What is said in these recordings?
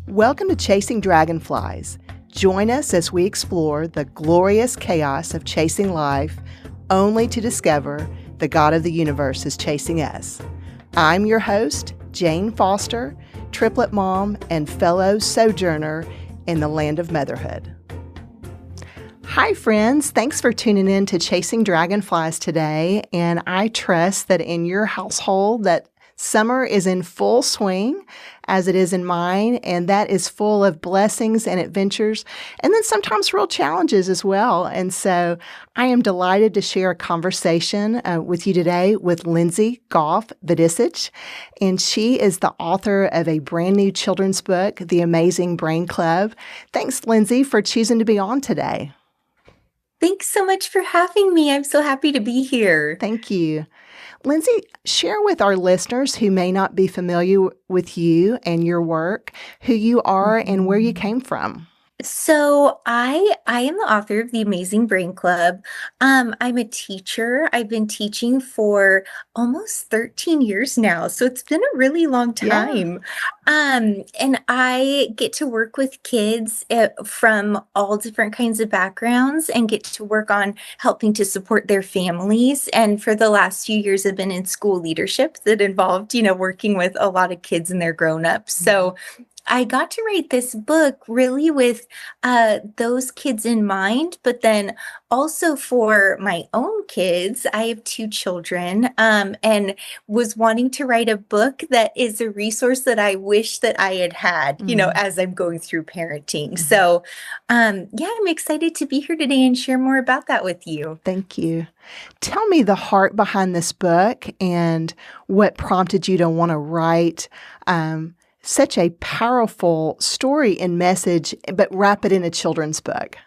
Welcome to Chasing Dragonflies. Join us as we explore the glorious chaos of chasing life, only to discover the God of the universe is chasing us. I'm your host, Jane Foster, triplet mom and fellow sojourner in the land of motherhood. Hi, friends. Thanks for tuning in to Chasing Dragonflies today. And I trust that in your household that summer is in full swing, as it is in mine, and that is full of blessings and adventures, and then sometimes real challenges as well. And so I am delighted to share a conversation with you today with Lindsey Goff Viducich, and she is the author of a brand new children's book, The Amazing Brain Club. Thanks, Lindsey, for choosing to be on today. Thanks so much for having me. I'm so happy to be here. Thank you. Lindsey, share with our listeners who may not be familiar with you and your work, who you are and where you came from. So I am the author of The Amazing Brain Club. I'm a teacher. I've been teaching for almost 13 years now. So it's been a really long time. And I get to work with kids from all different kinds of backgrounds and get to work on helping to support their families. And for the last few years, I've been in school leadership that involved, working with a lot of kids and their grown-ups. So I got to write this book really with those kids in mind, but then also for my own kids. I have two children and was wanting to write a book that is a resource that I wish that I had, as I'm going through parenting. So, I'm excited to be here today and share more about that with you. Thank you. Tell me the heart behind this book and what prompted you to want to write such a powerful story and message, but wrap it in a children's book.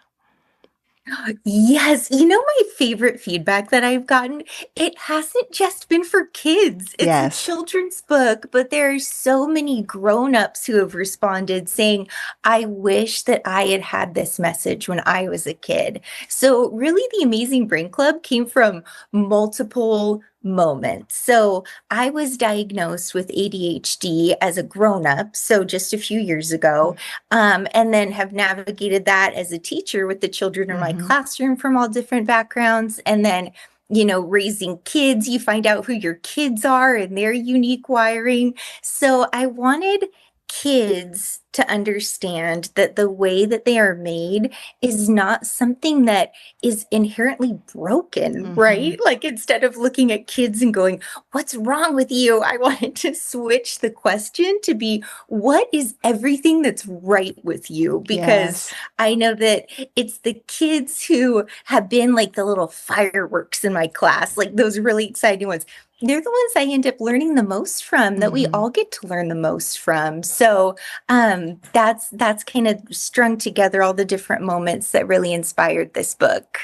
Yes. My favorite feedback that I've gotten, it hasn't just been for kids. It's a children's book, but there are so many grown-ups who have responded saying, I wish that I had had this message when I was a kid. So really, The Amazing Brain Club came from multiple moments. So I was diagnosed with ADHD as a grown-up, so just a few years ago, and then have navigated that as a teacher with the children in my classroom from all different backgrounds. And then, raising kids, you find out who your kids are and their unique wiring. So I wanted kids to understand that the way that they are made is not something that is inherently broken, right? Like instead of looking at kids and going, what's wrong with you? I wanted to switch the question to be, what is everything that's right with you? Because I know that it's the kids who have been like the little fireworks in my class, like those really exciting ones. They're the ones I end up learning the most from, that we all get to learn the most from. So that's kind of strung together all the different moments that really inspired this book.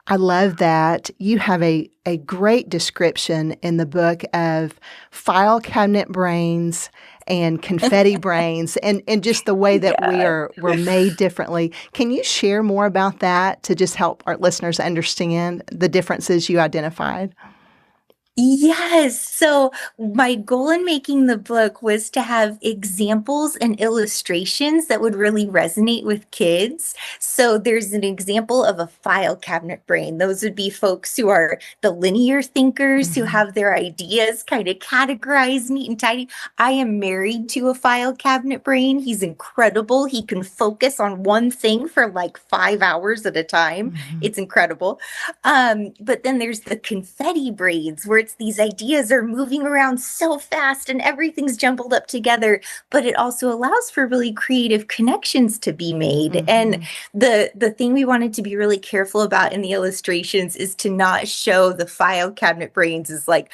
I love that. You have a great description in the book of file cabinet brains and confetti brains and just the way that we're made differently. Can you share more about that to just help our listeners understand the differences you identified? Yes. So my goal in making the book was to have examples and illustrations that would really resonate with kids. So there's an example of a file cabinet brain. Those would be folks who are the linear thinkers who have their ideas kind of categorized neat and tidy. I am married to a file cabinet brain. He's incredible. He can focus on one thing for like 5 hours at a time. It's incredible. But then there's the confetti brains where these ideas are moving around so fast and everything's jumbled up together, but it also allows for really creative connections to be made. And the thing we wanted to be really careful about in the illustrations is to not show the file cabinet brains as like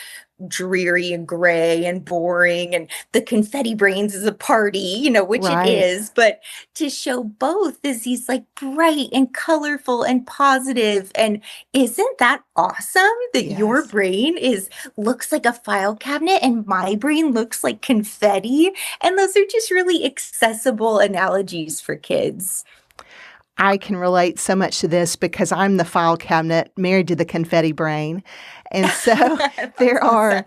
dreary and gray and boring, and the confetti brains is a party, which it is, but to show both as these like bright and colorful and positive. And isn't that awesome that your brain looks like a file cabinet and my brain looks like confetti? And those are just really accessible analogies for kids. I can relate so much to this because I'm the file cabinet married to the confetti brain. And so there are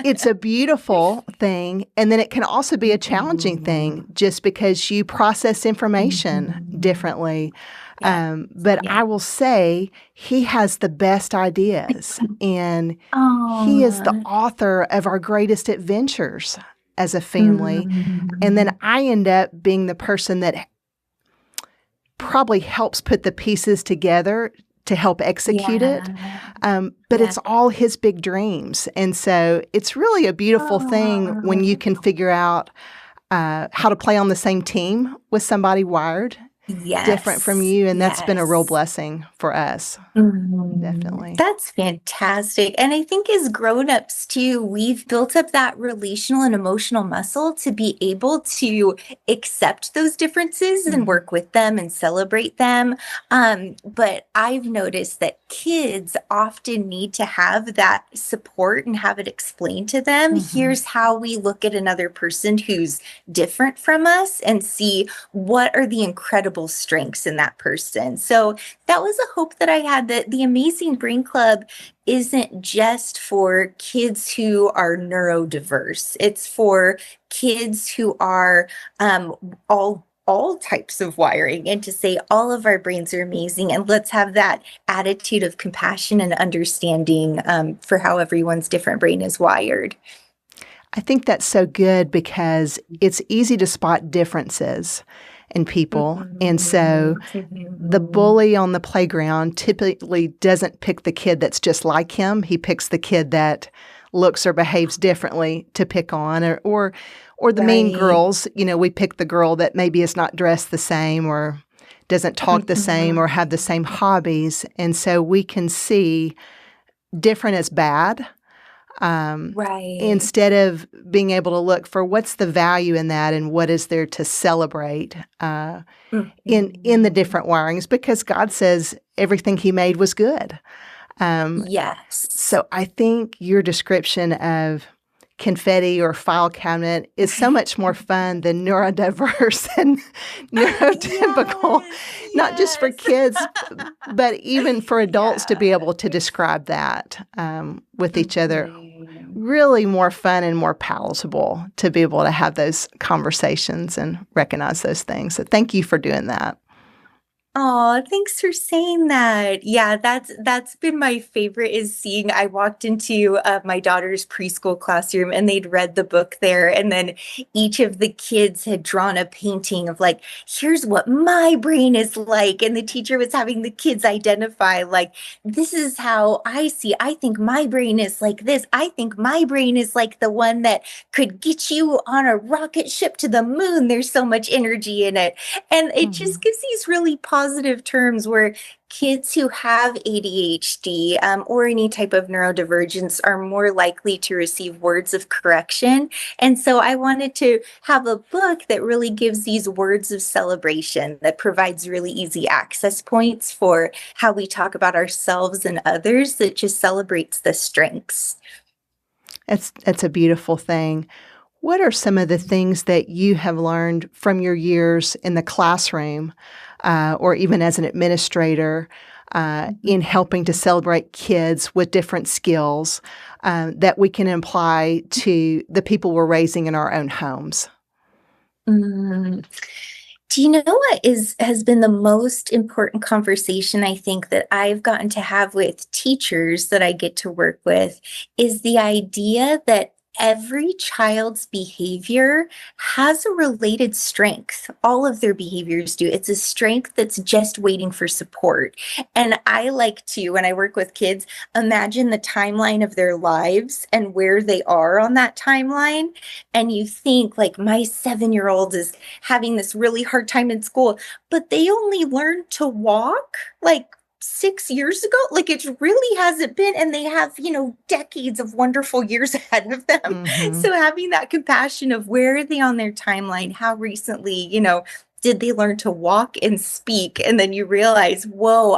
it's a beautiful thing. And then it can also be a challenging thing just because you process information differently. But I will say he has the best ideas, and he is the author of our greatest adventures as a family. And then I end up being the person that probably helps put the pieces together to help execute it. But it's all his big dreams. And so it's really a beautiful thing when you can figure out how to play on the same team with somebody wired different from you. And that's been a real blessing for us. Definitely. That's fantastic. And I think as grown-ups too, we've built up that relational and emotional muscle to be able to accept those differences and work with them and celebrate them. But I've noticed that kids often need to have that support and have it explained to them. Here's how we look at another person who's different from us and see what are the incredible strengths in that person. So that was a hope that I had, that the Amazing Brain Club isn't just for kids who are neurodiverse. It's for kids who are all types of wiring, and to say all of our brains are amazing, and let's have that attitude of compassion and understanding for how everyone's different brain is wired. I think that's so good because it's easy to spot differences in people. And so the bully on the playground typically doesn't pick the kid that's just like him. He picks the kid that looks or behaves differently to pick on, or the mean girls. You know, we pick the girl that maybe is not dressed the same or doesn't talk the same or have the same hobbies. And so we can see different as bad. Instead of being able to look for what's the value in that and what is there to celebrate in the different wirings, because God says everything he made was good. So I think your description of confetti or file cabinet is so much more fun than neurodiverse and neurotypical, not just for kids, but even for adults to be able to describe that with each other. Really more fun and more palatable to be able to have those conversations and recognize those things. So thank you for doing that. Oh, thanks for saying that. Yeah, that's been my favorite, is seeing, I walked into my daughter's preschool classroom and they'd read the book there, and then each of the kids had drawn a painting of like, here's what my brain is like, and the teacher was having the kids identify like, this is how I see. I think my brain is like this. I think my brain is like the one that could get you on a rocket ship to the moon. There's so much energy in it. And it just gives these really positive terms where kids who have ADHD or any type of neurodivergence are more likely to receive words of correction. And so I wanted to have a book that really gives these words of celebration, that provides really easy access points for how we talk about ourselves and others, that just celebrates the strengths. That's a beautiful thing. What are some of the things that you have learned from your years in the classroom or even as an administrator in helping to celebrate kids with different skills that we can apply to the people we're raising in our own homes? Do you know what has been the most important conversation I think that I've gotten to have with teachers that I get to work with, is the idea that every child's behavior has a related strength. All of their behaviors do. It's a strength that's just waiting for support. And I like to, when I work with kids, imagine the timeline of their lives and where they are on that timeline. And you think, like, my 7-year-old is having this really hard time in school, but they only learned to walk like 6 years ago. Like, it really hasn't been, and they have, decades of wonderful years ahead of them. So having that compassion of where are they on their timeline, how recently, Did they learn to walk and speak? And then you realize, whoa,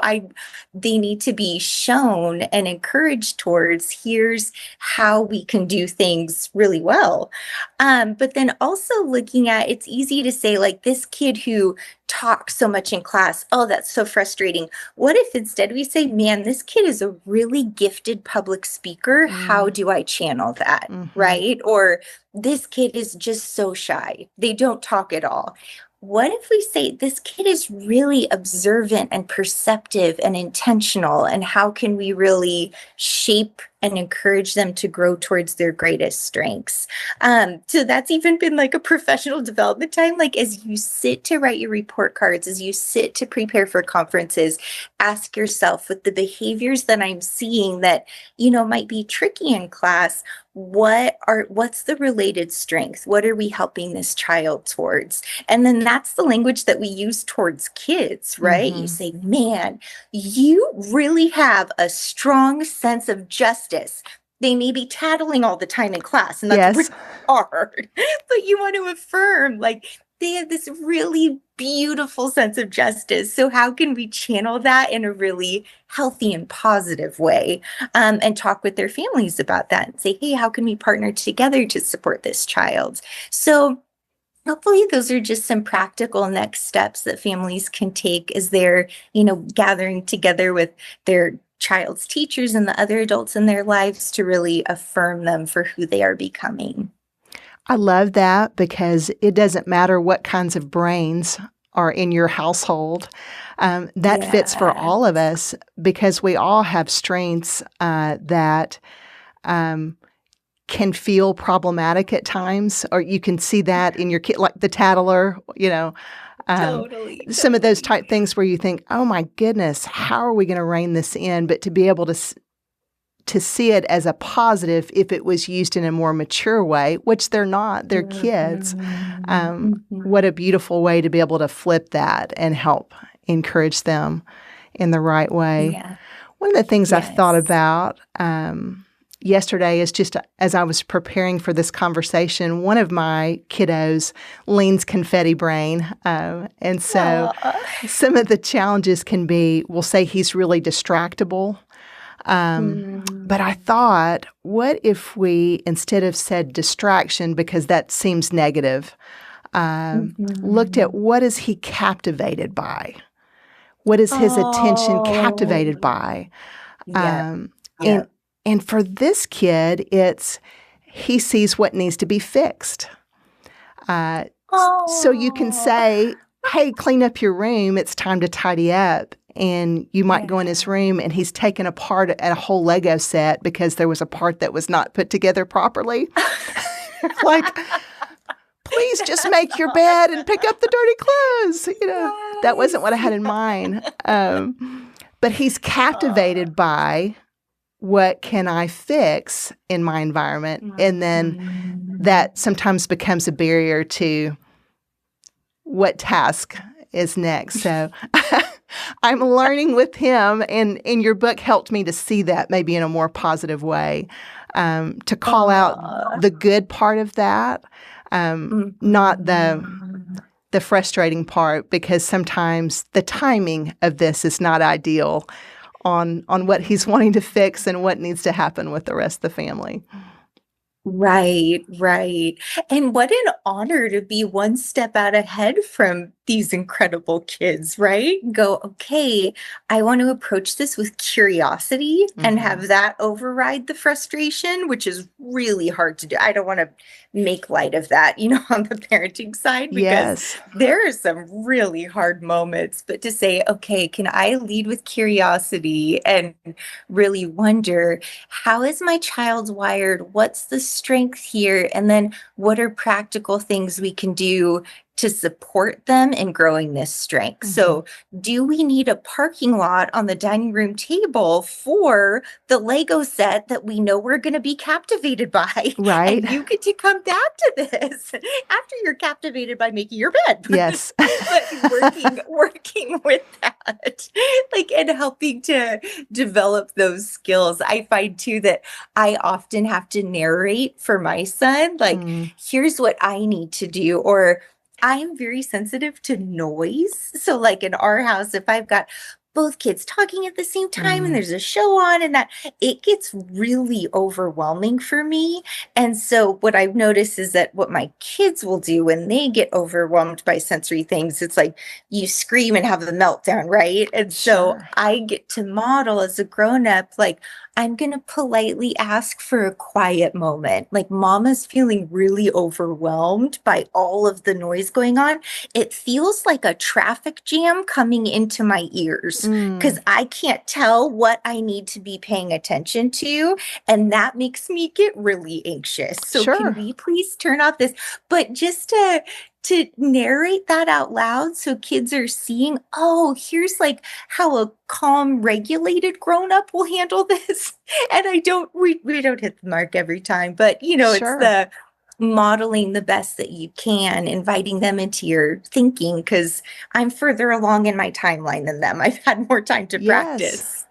they need to be shown and encouraged towards, here's how we can do things really well. But then also looking at, it's easy to say, like, this kid who talks so much in class, oh, that's so frustrating. What if instead we say, man, this kid is a really gifted public speaker. How do I channel that? Right? Or this kid is just so shy. They don't talk at all. What if we say this kid is really observant and perceptive and intentional, and how can we really shape and encourage them to grow towards their greatest strengths? So that's even been like a professional development time. Like, as you sit to write your report cards, as you sit to prepare for conferences, ask yourself, with the behaviors that I'm seeing that, might be tricky in class, what's the related strength? What are we helping this child towards? And then that's the language that we use towards kids, right? You say, man, you really have a strong sense of justice. They may be tattling all the time in class, and that's really hard, but you want to affirm, like, they have this really beautiful sense of justice. So how can we channel that in a really healthy and positive way, and talk with their families about that and say, hey, how can we partner together to support this child? So hopefully those are just some practical next steps that families can take as they're, gathering together with their child's teachers and the other adults in their lives to really affirm them for who they are becoming. I love that, because it doesn't matter what kinds of brains are in your household. That fits for all of us, because we all have strengths that can feel problematic at times, or you can see that in your kid, like the tattler, Totally. Some of those type things where you think, oh my goodness, how are we going to rein this in? But to be able to see it as a positive if it was used in a more mature way, which they're not, they're kids. What a beautiful way to be able to flip that and help encourage them in the right way. Yeah. One of the things I've thought about yesterday is just as I was preparing for this conversation, one of my kiddos leans confetti brain. And so some of the challenges can be, we'll say he's really distractible. But I thought, what if we, instead of said distraction, because that seems negative, looked at what is he captivated by? What is his attention captivated by? And for this kid, he sees what needs to be fixed. So you can say, hey, clean up your room. It's time to tidy up. And you might go in his room and he's taken apart a whole Lego set because there was a part that was not put together properly. Like, please just make your bed and pick up the dirty clothes. That wasn't what I had in mind. But he's captivated by, what can I fix in my environment? And then that sometimes becomes a barrier to what task is next. So I'm learning with him, and your book helped me to see that maybe in a more positive way, to call out the good part of that, not the frustrating part, because sometimes the timing of this is not ideal on what he's wanting to fix and what needs to happen with the rest of the family. Right. And what an honor to be one step out ahead from these incredible kids, right? Go, okay, I want to approach this with curiosity and have that override the frustration, which is really hard to do. I don't want to make light of that, on the parenting side, because there are some really hard moments. But to say, okay, can I lead with curiosity and really wonder, how is my child wired? What's the strength here? And then what are practical things we can do to support them in growing this strength? So do we need a parking lot on the dining room table for the Lego set that we know we're going to be captivated by? Right. And you get to come back to this after you're captivated by making your bed. Yes. But working with that, and helping to develop those skills. I find too that I often have to narrate for my son, here's what I need to do, or I'm very sensitive to noise. So like in our house, if I've got both kids talking at the same time and there's a show on and that, it gets really overwhelming for me. And so what I've noticed is that what my kids will do when they get overwhelmed by sensory things, it's like you scream and have a meltdown, right? And so Sure. I get to model as a grown up, like, I'm going to politely ask for a quiet moment. Like, mama's feeling really overwhelmed by all of the noise going on. It feels like a traffic jam coming into my ears because I can't tell what I need to be paying attention to. And that makes me get really anxious. So can we please turn off this? But just to narrate that out loud so kids are seeing, oh, here's like how a calm, regulated grown-up will handle this. And we don't hit the mark every time, but it's the modeling the best that you can, inviting them into your thinking, because I'm further along in my timeline than them. I've had more time to practice.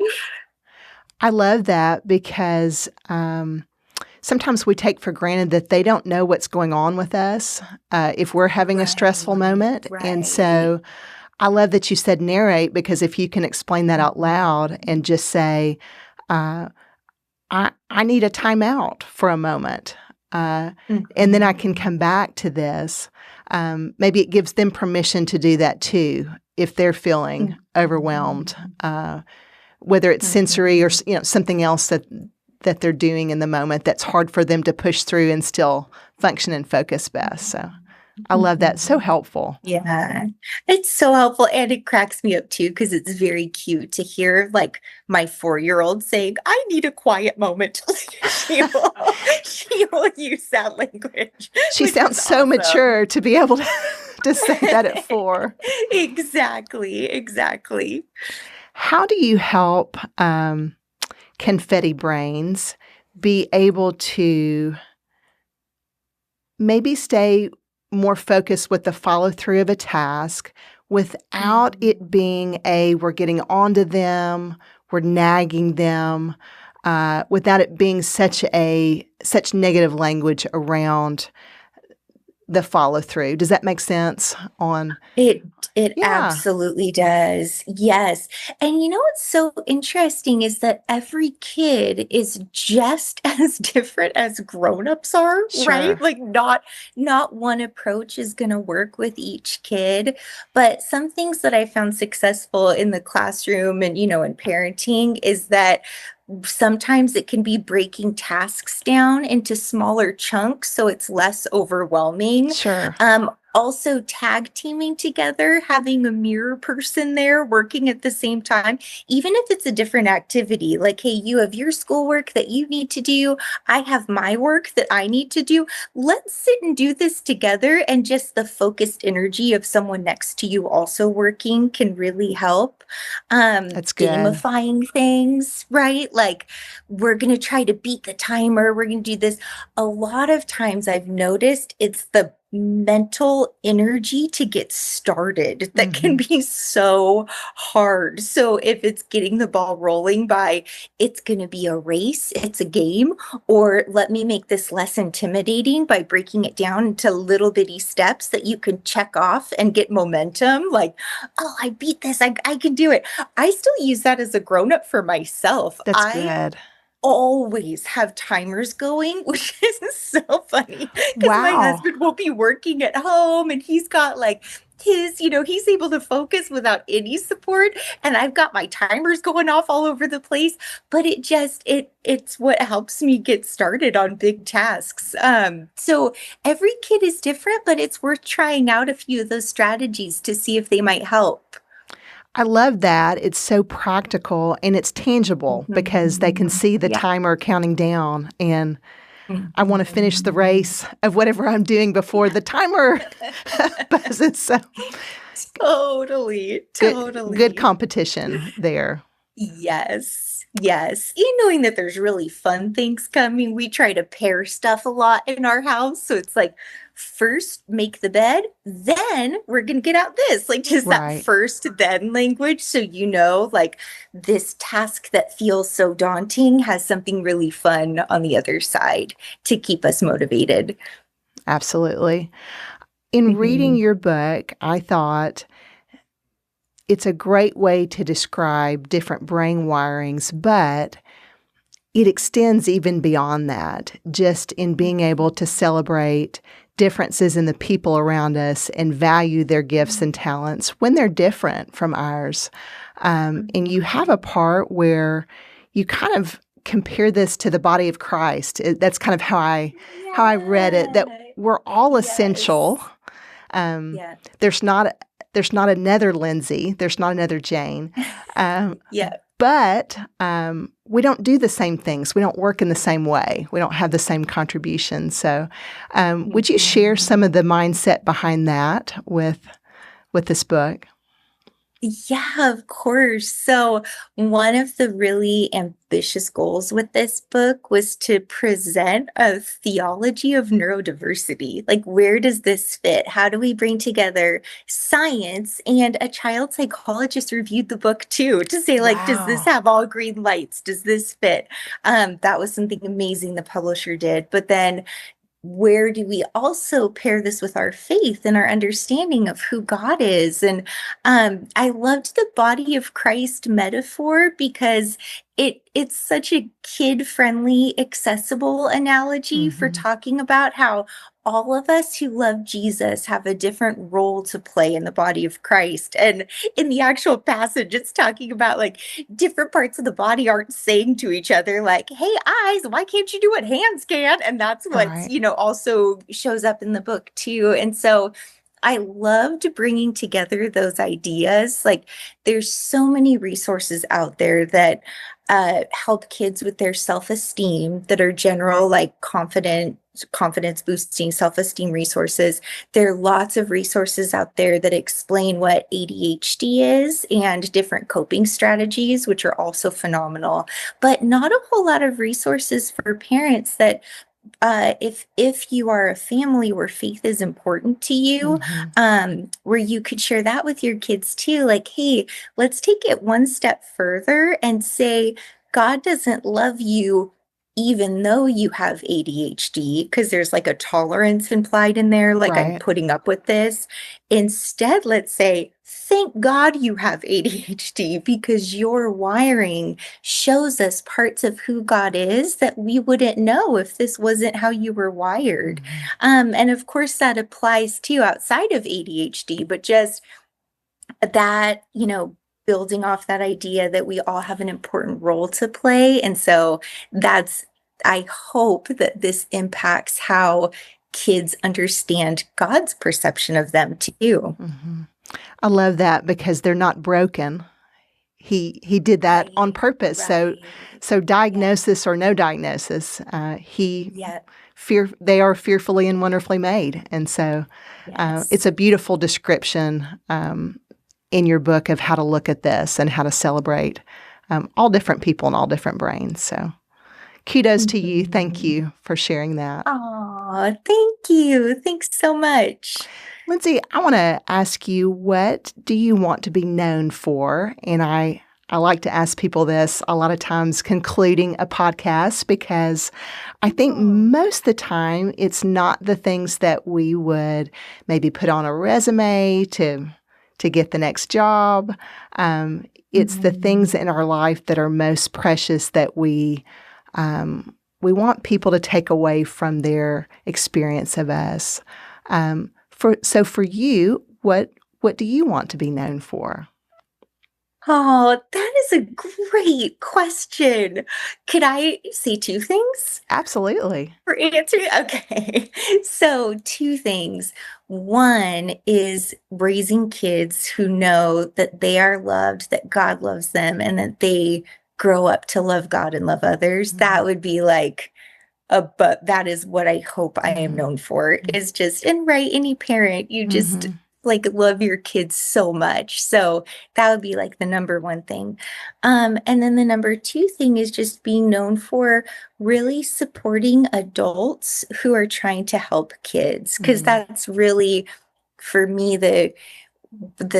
I love that because sometimes we take for granted that they don't know what's going on with us if we're having a stressful moment. And so I love that you said narrate, because if you can explain that out loud and just say, I need a timeout for a moment, and then I can come back to this. Maybe it gives them permission to do that too if they're feeling overwhelmed, whether it's sensory or something else that they're doing in the moment that's hard for them to push through and still function and focus best. So I love that. So helpful. Yeah, it's so helpful. And it cracks me up too, because it's very cute to hear like my 4-year-old saying, I need a quiet moment. she will use that language. She sounds so mature to be able to say that at 4. Exactly. How do you help confetti brains be able to maybe stay more focused with the follow through of a task without it being we're getting onto them, we're nagging them, without it being such negative language around the follow through? Does that make sense on it absolutely does. Yes. And what's so interesting is that every kid is just as different as grown-ups are, right? Like not one approach is going to work with each kid, but some things that I found successful in the classroom and in parenting is that sometimes it can be breaking tasks down into smaller chunks so it's less overwhelming. Also tag teaming together, having a mirror person there working at the same time, even if it's a different activity, like, hey, you have your schoolwork that you need to do, I have my work that I need to do. Let's sit and do this together. And just the focused energy of someone next to you also working can really help. That's good. Gamifying things, right? Like, we're going to try to beat the timer. We're going to do this. A lot of times I've noticed it's the mental energy to get started that can be so hard. So if it's getting the ball rolling by, it's going to be a race, it's a game, or let me make this less intimidating by breaking it down into little bitty steps that you can check off and get momentum. Like, oh, I beat this. I can do it. I still use that as a grown-up for myself. That's good. Always have timers going, which is so funny because my husband will be working at home and he's got like his, he's able to focus without any support, and I've got my timers going off all over the place, but it's what helps me get started on big tasks. So every kid is different, but it's worth trying out a few of those strategies to see if they might help. I love that. It's so practical and it's tangible because they can see the timer counting down, and I want to finish the race of whatever I'm doing before the timer buzzes. So totally. Good competition there. Yes. And knowing that there's really fun things coming, we try to pair stuff a lot in our house. So it's like, first make the bed, then we're going to get out this, like just that first then language. So, like this task that feels so daunting has something really fun on the other side to keep us motivated. Absolutely. in reading your book, I thought it's a great way to describe different brain wirings, but it extends even beyond that, just in being able to celebrate differences in the people around us and value their gifts and talents when they're different from ours. And you have a part where you kind of compare this to the body of Christ. That's kind of how I read it, that we're all essential. There's not another Lindsey. There's not another Jane. But we don't do the same things. We don't work in the same way. We don't have the same contributions. So would you share some of the mindset behind that with this book? Yeah, of course. So one of the really ambitious goals with this book was to present a theology of neurodiversity. Like, where does this fit? How do we bring together science? And a child psychologist reviewed the book too to say, like, does this have all green lights? Does this fit? That was something amazing the publisher did. But then where do we also pair this with our faith and our understanding of who God is? And I loved the body of Christ metaphor because it's such a kid-friendly, accessible analogy for talking about how all of us who love Jesus have a different role to play in the body of Christ. And in the actual passage, it's talking about like different parts of the body aren't saying to each other, like, hey, eyes, why can't you do what hands can? And that's what's, also shows up in the book too. And so I loved bringing together those ideas. Like, there's so many resources out there that help kids with their self-esteem, that are general, like confidence boosting self-esteem resources. There are lots of resources out there that explain what ADHD is and different coping strategies, which are also phenomenal, but not a whole lot of resources for parents that if you are a family where faith is important to you, where you could share that with your kids too. Like, hey, let's take it one step further and say, God doesn't love you even though you have ADHD, because there's like a tolerance implied in there, like I'm putting up with this. Instead, let's say, thank God you have ADHD because your wiring shows us parts of who God is that we wouldn't know if this wasn't how you were wired. And of course, that applies to outside of ADHD, but just that, building off that idea that we all have an important role to play. And so I hope that this impacts how kids understand God's perception of them too. I love that because they're not broken. He did that on purpose. So diagnosis or no diagnosis, they are fearfully and wonderfully made. And so it's a beautiful description in your book of how to look at this and how to celebrate all different people and all different brains. So kudos to you. Thank you for sharing that. Oh, thank you. Thanks so much. Lindsey, I want to ask you, what do you want to be known for? And I like to ask people this a lot of times concluding a podcast, because I think most of the time it's not the things that we would maybe put on a resume to get the next job. It's the things in our life that are most precious that we want people to take away from their experience of us. So for you, what do you want to be known for? Oh, that is a great question. Could I say two things? Absolutely. For answering? Okay. So 2 things. One is raising kids who know that they are loved, that God loves them, and that they grow up to love God and love others. That would be like but that is what I hope I am known for, is just, and any parent, you just like love your kids so much. So that would be like the number one thing. And then the number 2 thing is just being known for really supporting adults who are trying to help kids. Because that's really, for me, the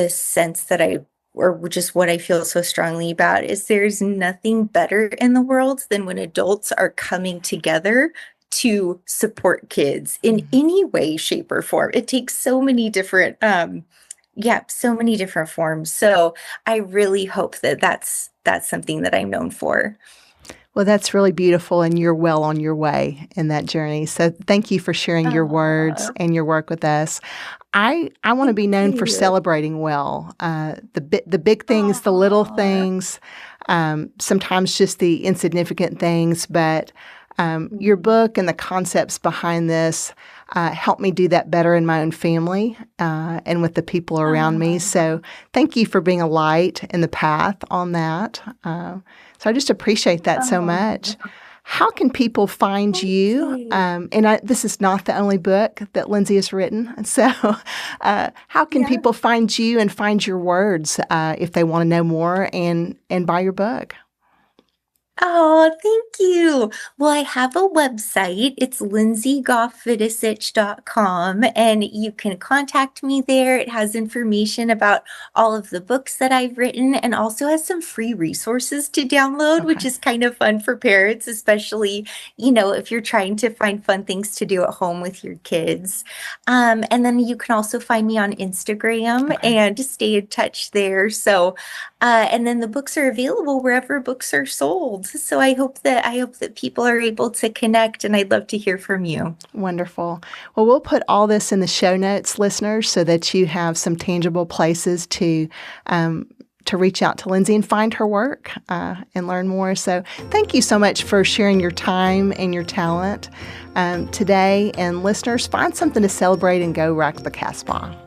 sense that or just what I feel so strongly about is there's nothing better in the world than when adults are coming together to support kids in any way, shape, or form. It takes so many different, so many different forms. So I really hope that that's something that I'm known for. Well, that's really beautiful, and you're well on your way in that journey. So thank you for sharing your words and your work with us. I want to be known for celebrating well, the big things, the little things, sometimes just the insignificant things. But your book and the concepts behind this help me do that better in my own family and with the people around me. So thank you for being a light in the path on that. So I just appreciate that so much. How can people find you? This is not the only book that Lindsey has written. So how can people find you and find your words if they want to know more and buy your book? Oh, thank you. Well, I have a website. It's lindseygoffviducich.com, and you can contact me there. It has information about all of the books that I've written and also has some free resources to download, which is kind of fun for parents, especially, if you're trying to find fun things to do at home with your kids. And then you can also find me on Instagram and stay in touch there. So, and then the books are available wherever books are sold. So I hope that people are able to connect, and I'd love to hear from you. Wonderful. Well, we'll put all this in the show notes, listeners, so that you have some tangible places to reach out to Lindsey and find her work and learn more. So thank you so much for sharing your time and your talent today. And listeners, find something to celebrate and go rock the Casbah.